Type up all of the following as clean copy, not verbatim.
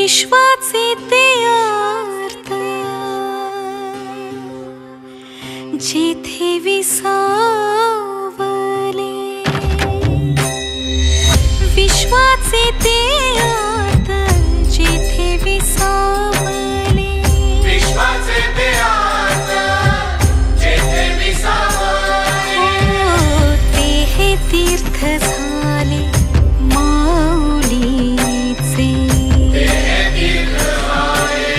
विश्वाचे ते अर्थ जेथे विसावले, विश्वाचे ते अर्थ जेथे विसावले, विश्वाचे ते अर्थ जेथे विसावले, ते हे तीर्थ झाले माऊलीचे, ते हे तीर्थ झाले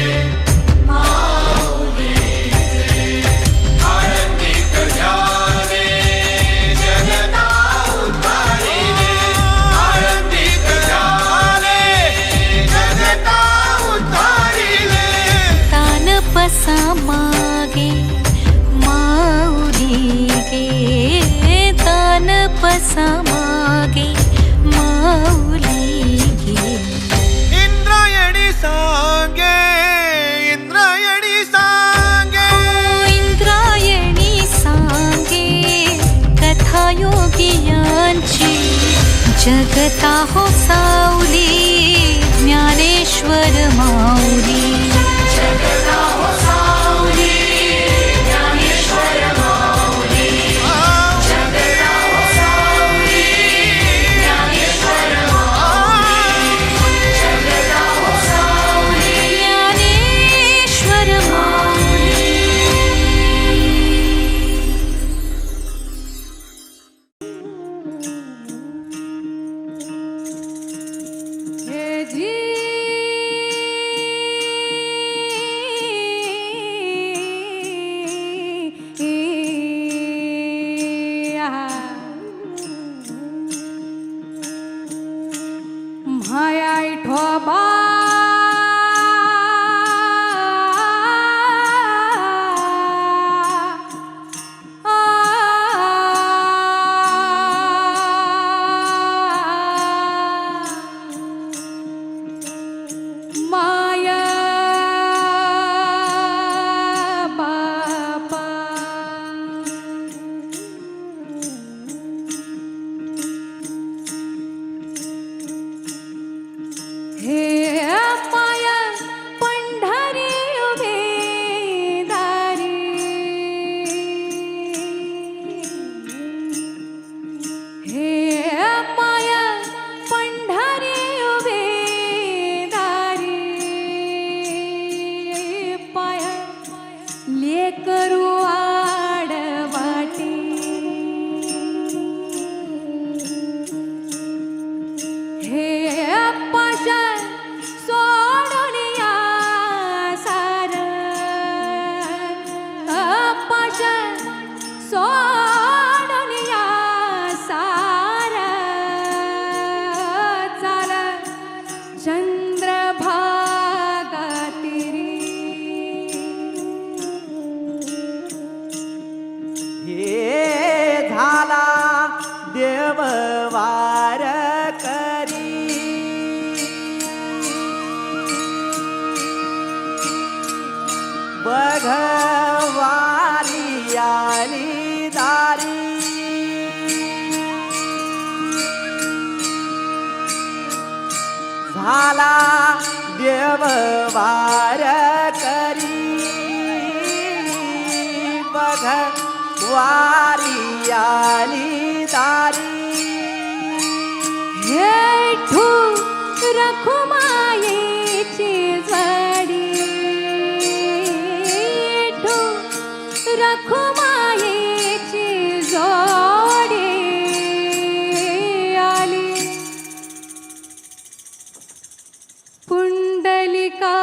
माऊलीचे. आनंदित झाले जगता उद्धारिले, आनंदित झाले जगता उद्धारिले. तानपसा मागे माऊली गे, तानपसा मागे माऊली गे. इंद्रायणी सांगे, इंद्रायणी सांगे, इंद्रायणी सांगे कथा योगियांची, जगता हो सावली ज्ञानेश्वर माऊली, जगता हो सावली ज्ञानेश्वर माऊली, जगता हो सावली ज्ञानेश्वर माऊली, जगता हो सावली ज्ञानेश्वर माऊली. हे जी माया ठोबा माया बापा हे माया पंढरी उभे दारी, हे माया पंढरी उभे दारी. पाया लेकरू आडवाटी, हे पाषाण सोडून या सार, पाषाण सोडून या सार. चाल चंद्रभागा तिरी, हे झाला देव वार करी, बघवारी आली दारी. झाला देव वार करी, बघवारी आली दारी. हे ठू रखुमायेची जडी, ठू रखुमायेची जोडी आली. पुंडलिका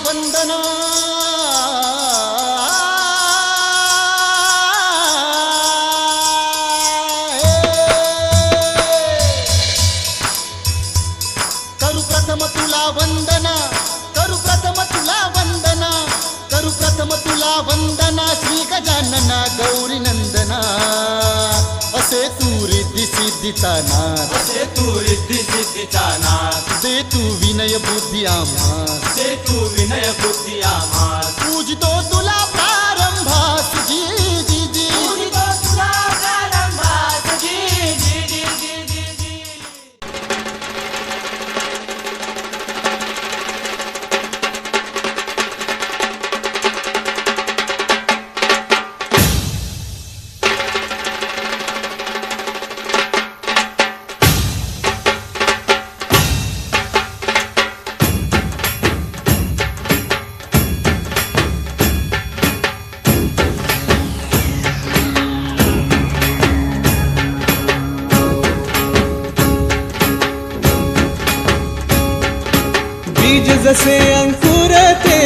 वंदना करू प्रथम तुला वंदना करू प्रथम तुला वंदना करू प्रथम तुला वंदना श्री गजानना गौरी नंदना असे तू रिद्धी सिद्धीचा नाथ असे तू रिद्धी सिद्धीचा नाथ दे तू विनय बुद्धी आम्हास दे तू विनय बुद्धी आम्हास पूजितो तुला प्रारंभास जी जी जी पूजितो तुला प्रारंभास जी जी जी जी जी जी बीज जसे अंकुरते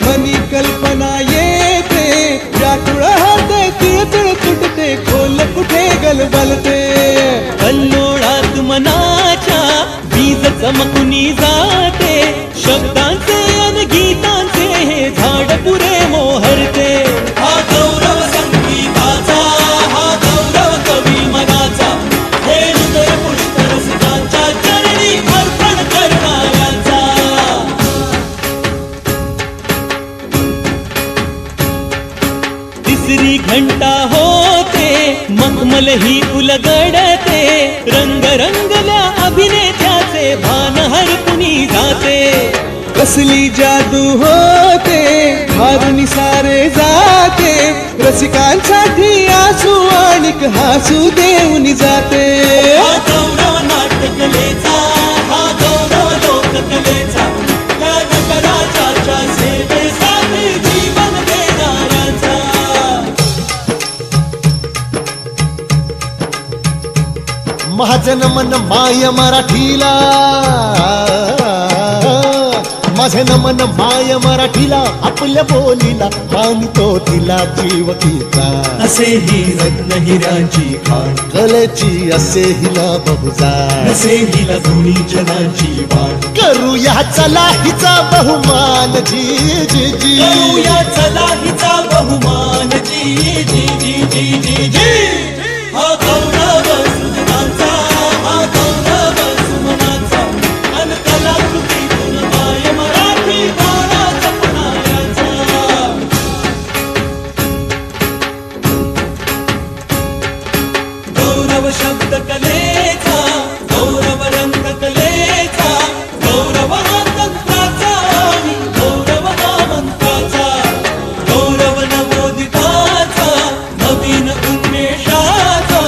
मनी कल्पना येते व्याकुळ होते तिळतिळ तुटते खोल कुठे गलबलते कल्लोळात मनाच्या बीज चमकुनी जाते शब्दांचे अन गीतांचे हे झाड पुरे मोहरते हा गौरव संगीताचा हा गौरव कवी मनाचा हे हृदय पुष्प रसिकांच्या चरणी अर्पण करणाऱ्याचा तिसरी घंटा होते मखमल ही उलगडते रंग रंगल्या अभिनेत्याचे भान हरपुनी जाते कसली जादू होते हारुनी सारे जाते रसिकांसाठी आसू आणिक हासू देऊन जाते हा गौरव नाट्यकलेचा हा गौरव लोककलेचा राजाच्या सेवेसाठी जीवन देणाऱ्याचा माझं नमन माय मराठीला माझे नमन माय मराठीला आपल्या बोलीला मानतो तिला जीव तिचा असे ही रत्न हिऱ्यांची खाण कलेची असे हिला बहुजाण असे हिला दोन्ही जनांची वाण करूया चला हिचा बहुमान जी जी जी करूया चला हिचा बहुमान जी जी जी जी जी जी हा गौरव सुजनांचा हा गौरव सुमनांचा अन कलाकृतीतून माय मराठी बाळा जपणाऱ्याचा गौरव शब्द कलेचा गौरव रंग कलेचा गौरव हा तंत्राचा आणि गौरव हा मंत्राचा गौरव नवोदिताचा नवीन उन्मेषाचा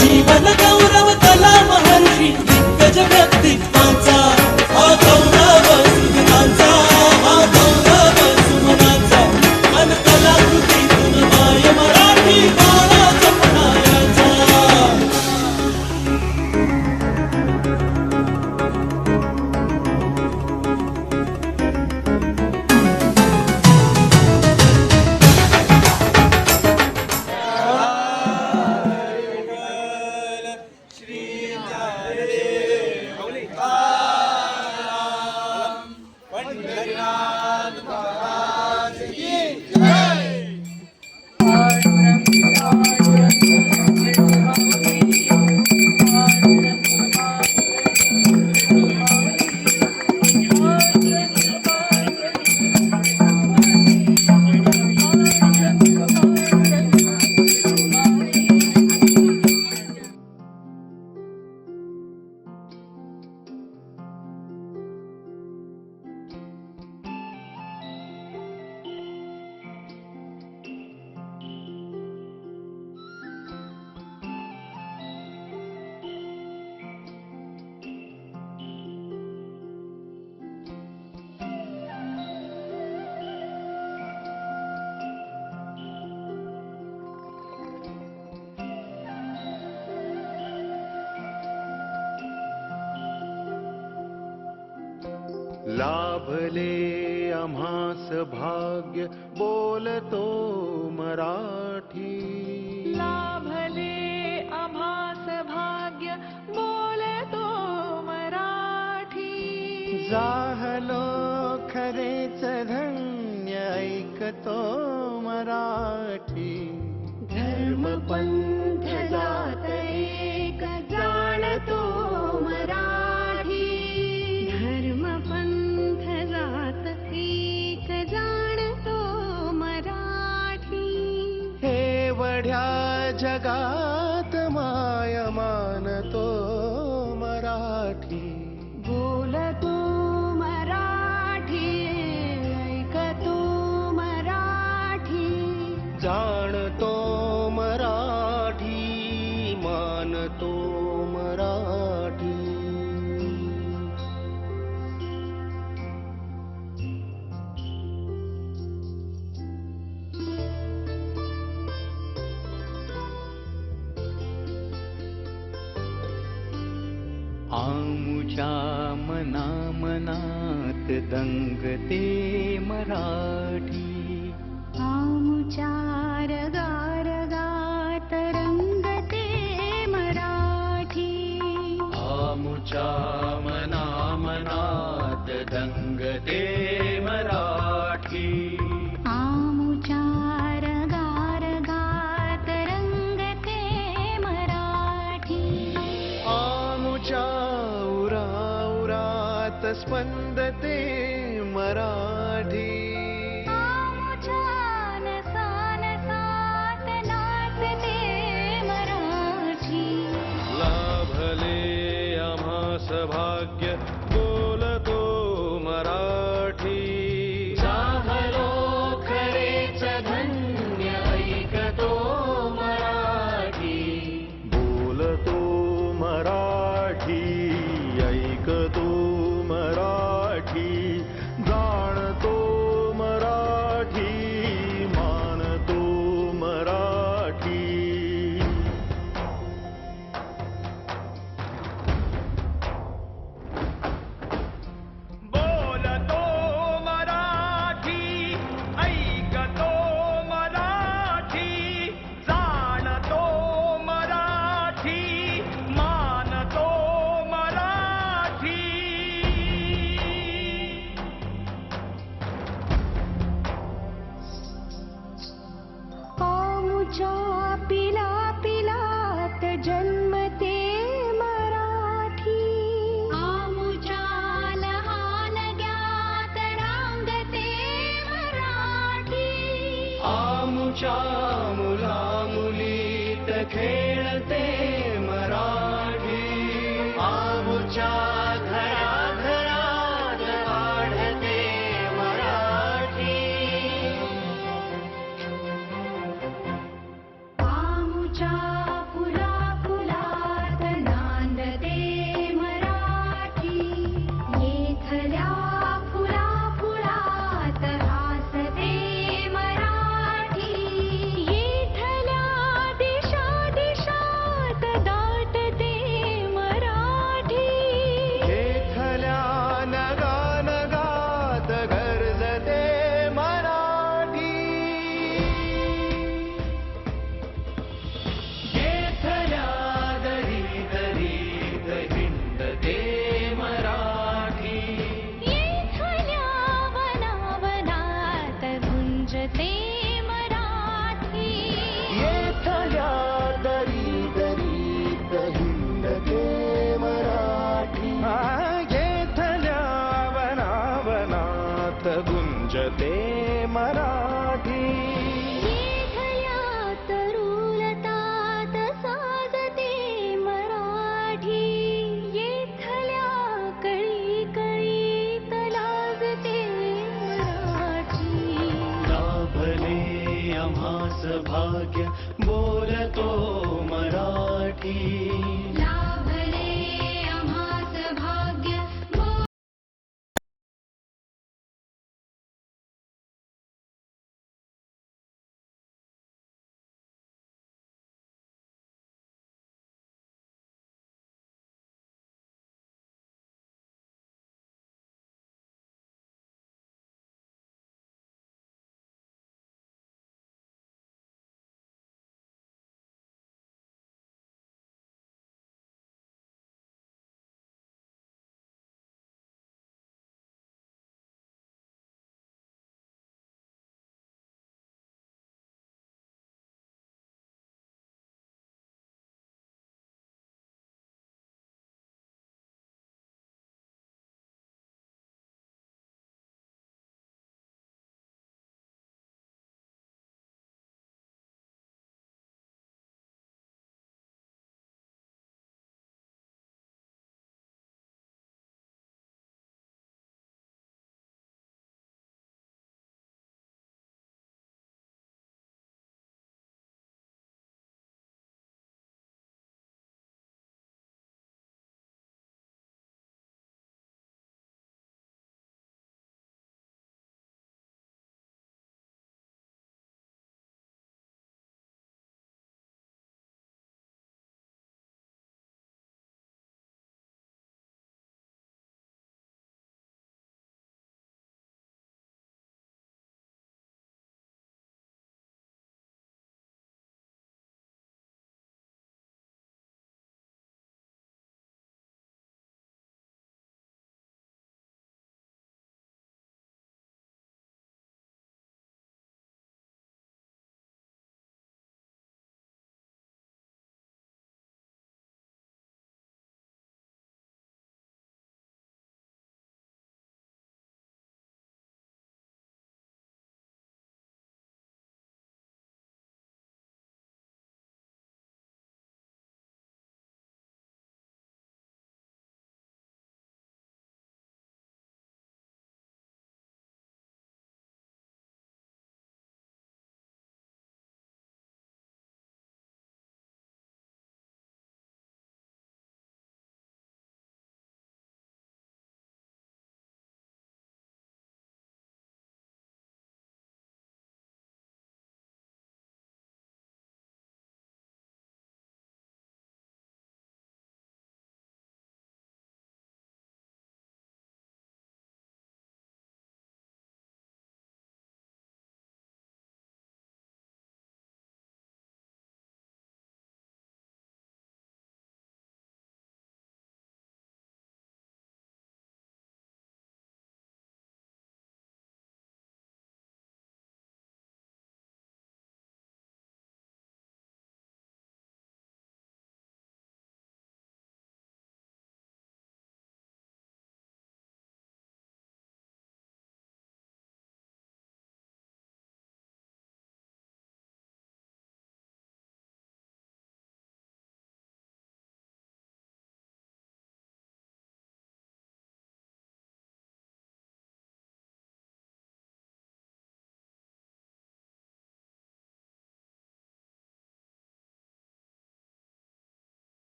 जीवन गौरव कला महर्षी दिग्गज व्यक्तित्वाचा हा गौरव सुजनांचा हा गौरव सुमनांचा अन कलाकृतीतून माय मराठी बाळा जपणाऱ्याचा लाभले आम्हास भाग्य बोलतो मराठी. लाभले आम्हास भाग्य बोलतो मराठी. जाहलो खरेच धन्य ऐकतो मराठी. धर्म पंथ जात एक जाणतो मराठी. धर्म पंथ जात एक जाणतो मराठी. एवढ्या जगात माय मानतो मराठी. बोलतो मराठी ऐकतो मराठी. जाणतो मराठी मानतो मराठी. आमुच्या मना मनात दंगते मराठी. आमुच्या रगारगात रंगते मराठी. आमुच्या मना मनात दंगते मराठी. आमुच्या रगारगात रंगते मराठी. आमुच्या उराउरात स्पंदते मराठी. आमुच्या नसानसात नाचते मराठी. लाभले आम्हास भाग्य बोलतो मराठी. चाहलो खरेच धन्य ऐकतो मराठी. बोलतो मराठी ऐकतो मराठी. जाणतो मराठी मानतो मराठी. बोलतो मराठी ऐकतो मराठी. जाणतो मराठी मानतो मराठी. आमुच्या पिला पिलात जन्मते मराठी. आमुच्या लहान ज्ञात रांगते मराठी. आमुच्या मुला मुलीत खेळते मराठी. आमुच्या घराघरात आढळते मराठी. आमुच्या फुला फुलात नांदते मराठी. येथल्या फुला फुलात हासते मराठी. येथल्या दिशा दिशात दाटते मराठी. येथल्या नगा नगात गरजते मराठी. येथल्या दरी दरीत हिंडते मराठी. येथल्या वनावनात गुंजते मराठी. येथल्या दरी दरीत हिंडते मराठी. येथल्या वनावनात गुंजते मराठी. येथल्या तरुलतात साजते मराठी. येथल्या कळी कळीत लाजते मराठी. लाभले आम्हास भाग्य बोलतो मराठी.